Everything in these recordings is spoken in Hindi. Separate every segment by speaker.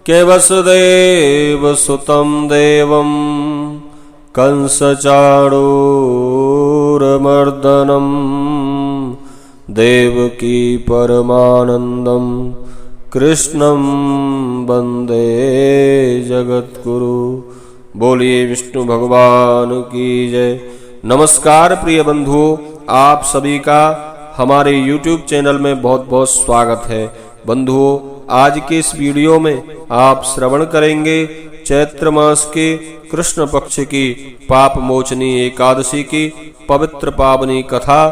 Speaker 1: वसुदेवसुतं देवं कंसचाणूरमर्दनं देवकी परमानंदं कृष्णं वंदे जगद्गुरु। बोलिए विष्णु भगवान की जय। नमस्कार प्रिय बंधुओं, आप सभी का हमारे YouTube चैनल में बहुत बहुत स्वागत है। बंधुओं, आज के इस वीडियो में आप श्रवण करेंगे चैत्र मास के कृष्ण पक्ष की पाप मोचनी एकादशी की पवित्र पावनी कथा।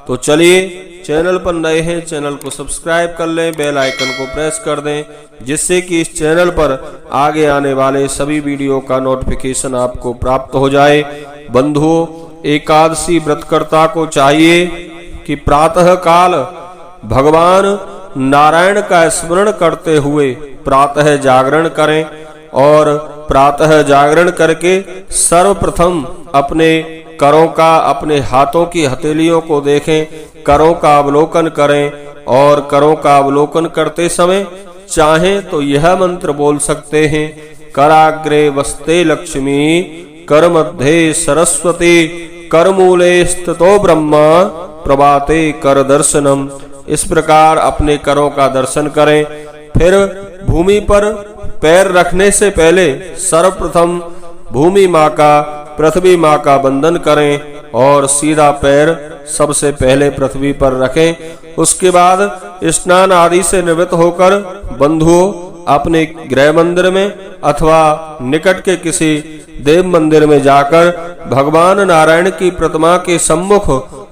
Speaker 1: तो चलिए, चैनल पर नए हैं चैनल को सब्सक्राइब कर लें, बेल आइकन को प्रेस कर दें, जिससे कि इस चैनल पर आगे आने वाले सभी वीडियो का नोटिफिकेशन आपको प्राप्त हो जाए। बंधुओं, एकादशी व्रतकर्ता को चाहिए कि प्रातः काल भगवान नारायण का स्मरण करते हुए प्रातः जागरण करें और प्रातः जागरण करके सर्वप्रथम अपने करों का, अपने हाथों की हथेलियों को देखें, करों का अवलोकन करें और करों का अवलोकन करते समय चाहें तो यह मंत्र बोल सकते हैं, कराग्रे वस्ते लक्ष्मी, कर मध्य सरस्वती, करमूले स्थितो ब्रह्मा, प्रभाते कर दर्शनम। इस प्रकार अपने करों का दर्शन करें। फिर भूमि पर पैर रखने से पहले सर्वप्रथम भूमि माँ का, पृथ्वी माँ का वंदन करें और सीधा पैर सबसे पहले पृथ्वी पर रखें। उसके बाद स्नान आदि से निवृत्त होकर बंधुओं अपने गृह मंदिर में अथवा निकट के किसी देव मंदिर में जाकर भगवान नारायण की प्रतिमा के सम्मुख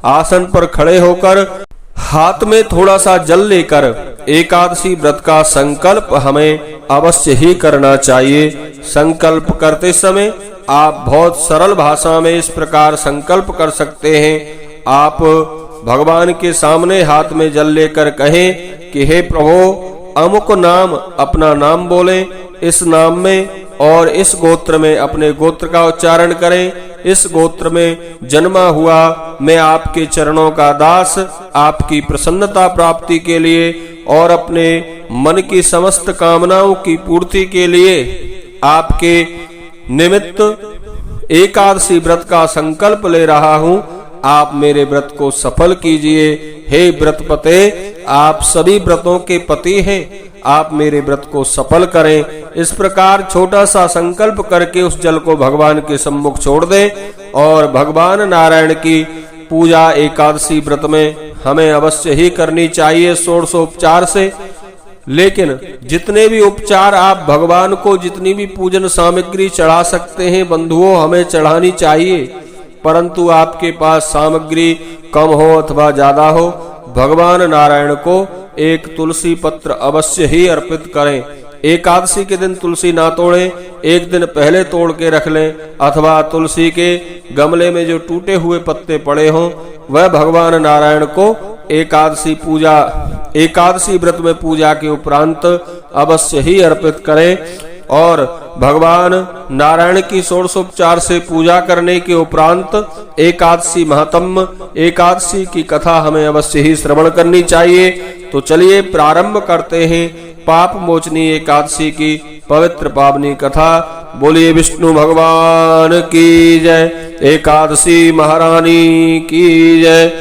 Speaker 1: आसन पर खड़े होकर हाथ में थोड़ा सा जल लेकर एकादशी व्रत का संकल्प हमें अवश्य ही करना चाहिए। संकल्प करते समय आप बहुत सरल भाषा में इस प्रकार संकल्प कर सकते हैं। आप भगवान के सामने हाथ में जल लेकर कहें कि हे प्रभु, अमुक नाम, अपना नाम बोलें, इस नाम में और इस गोत्र में अपने गोत्र का उच्चारण करें। इस गोत्र में जन्मा हुआ मैं आपके चरणों का दास, आपकी प्रसन्नता प्राप्ति के लिए और अपने मन की समस्त कामनाओं की पूर्ति के लिए आपके निमित्त एकादशी व्रत का संकल्प ले रहा हूँ। आप मेरे व्रत को सफल कीजिए। हे व्रतपते, आप सभी व्रतों के पति हैं, आप मेरे व्रत को सफल करें। इस प्रकार छोटा सा संकल्प करके उस जल को भगवान के सम्मुख छोड़ दें और भगवान नारायण की पूजा एकादशी व्रत में हमें अवश्य ही करनी चाहिए षोडशोपचार से। लेकिन जितने भी उपचार आप भगवान को, जितनी भी पूजन सामग्री चढ़ा सकते हैं बंधुओं, हमें चढ़ानी चाहिए। परंतु आपके पास सामग्री कम हो अथवा ज्यादा हो, भगवान नारायण को एक तुलसी पत्र अवश्य ही अर्पित करें। एकादशी के दिन तुलसी ना तोड़ें, एक दिन पहले तोड़ के रख लें अथवा तुलसी के गमले में जो टूटे हुए पत्ते पड़े हों वह भगवान नारायण को एकादशी व्रत में पूजा के उपरांत अवश्य ही अर्पित करें। और भगवान नारायण की षोडशोपचार से पूजा करने के उपरांत एकादशी महात्म्य, एकादशी की कथा हमें अवश्य ही श्रवण करनी चाहिए। तो चलिए प्रारंभ करते हैं पाप मोचनी एकादशी की पवित्र पावनी कथा। बोलिए विष्णु भगवान की जय, एकादशी महारानी की जय।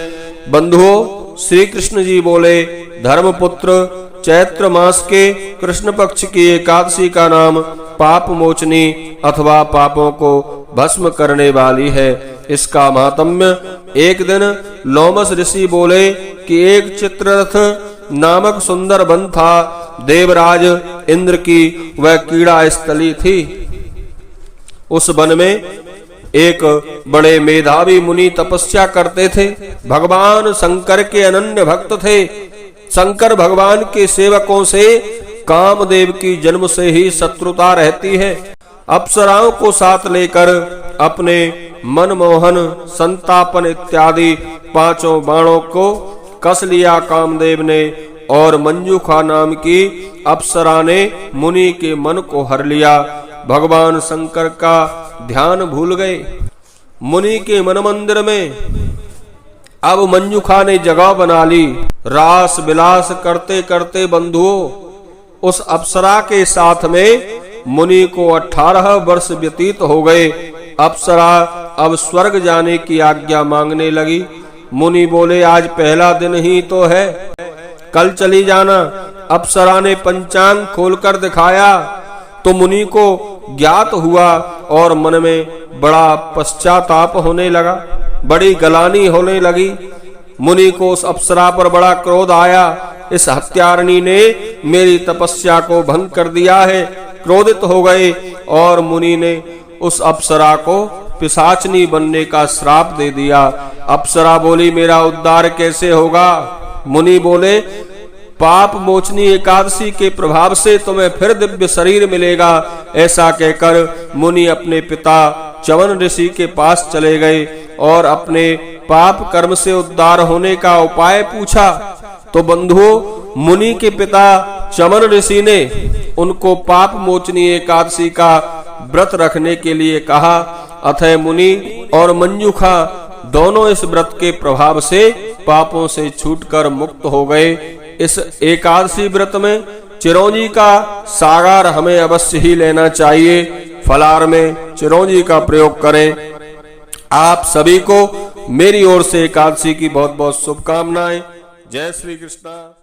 Speaker 1: बंधुओं, श्री कृष्ण जी बोले, धर्मपुत्र, चैत्र मास के कृष्ण पक्ष की एकादशी का नाम पाप मोचनी अथवा पापों को भस्म करने वाली है। इसका महात्म्य, एक दिन लोमस ऋषि बोले कि एक चित्ररथ नामक सुंदर वन था। देवराज इंद्र की वह कीड़ा स्थली थी। उस वन में एक बड़े मेधावी मुनि तपस्या करते थे। भगवान शंकर के अनन्य भक्त थे। शंकर भगवान के सेवकों से कामदेव की जन्म से ही शत्रुता रहती है। अप्सराओं को साथ लेकर अपने मनमोहन, संतापन इत्यादि 5 बाणों को कस लिया कामदेव ने और मंजूखा नाम की अप्सरा ने मुनि के मन को हर लिया। भगवान शंकर का ध्यान भूल गए। मुनि के मन मंदिर में अब मंजूखा ने जगह बना ली। रास विलास करते करते बंधुओं उस अप्सरा के साथ में मुनि को 18 वर्ष व्यतीत हो गए। अप्सरा अब स्वर्ग जाने की आज्ञा मांगने लगी। मुनि बोले, आज पहला दिन ही तो है, कल चली जाना। अप्सरा ने पंचांग खोलकर दिखाया तो मुनि को ज्ञात हुआ और मन में बड़ा पश्चाताप होने लगा, बड़ी गलानी होने लगी। मुनि को उस अप्सरा पर बड़ा क्रोध आया। इस हत्यारिणी ने मेरी तपस्या को भंग कर दिया है। क्रोधित हो गए और मुनि ने उस अप्सरा को पिशाचनी बनने का श्राप दे दिया। अप्सरा बोली, मेरा उद्धार कैसे होगा? मुनि बोले, पाप मोचनी एकादशी के प्रभाव से तुम्हें फिर दिव्य शरीर मिलेगा। ऐसा कहकर मुनि अपने पिता च्यवन ऋषि के पास चले गए और अपने पाप कर्म से उद्धार होने का उपाय पूछा। तो बंधुओं, मुनि के पिता च्यवन ऋषि ने उनको पाप मोचनी एकादशी का व्रत रखने के लिए कहा। अतः मुनि और मंजूषा दोनों इस व्रत के प्रभाव से पापों से छूटकर मुक्त हो गए। इस एकादशी व्रत में चिरौंजी का सागार हमें अवश्य ही लेना चाहिए। फलाहार में चिरौंजी का प्रयोग करें। आप सभी को मेरी ओर से एकादशी की बहुत बहुत शुभकामनाएं। जय श्री कृष्ण।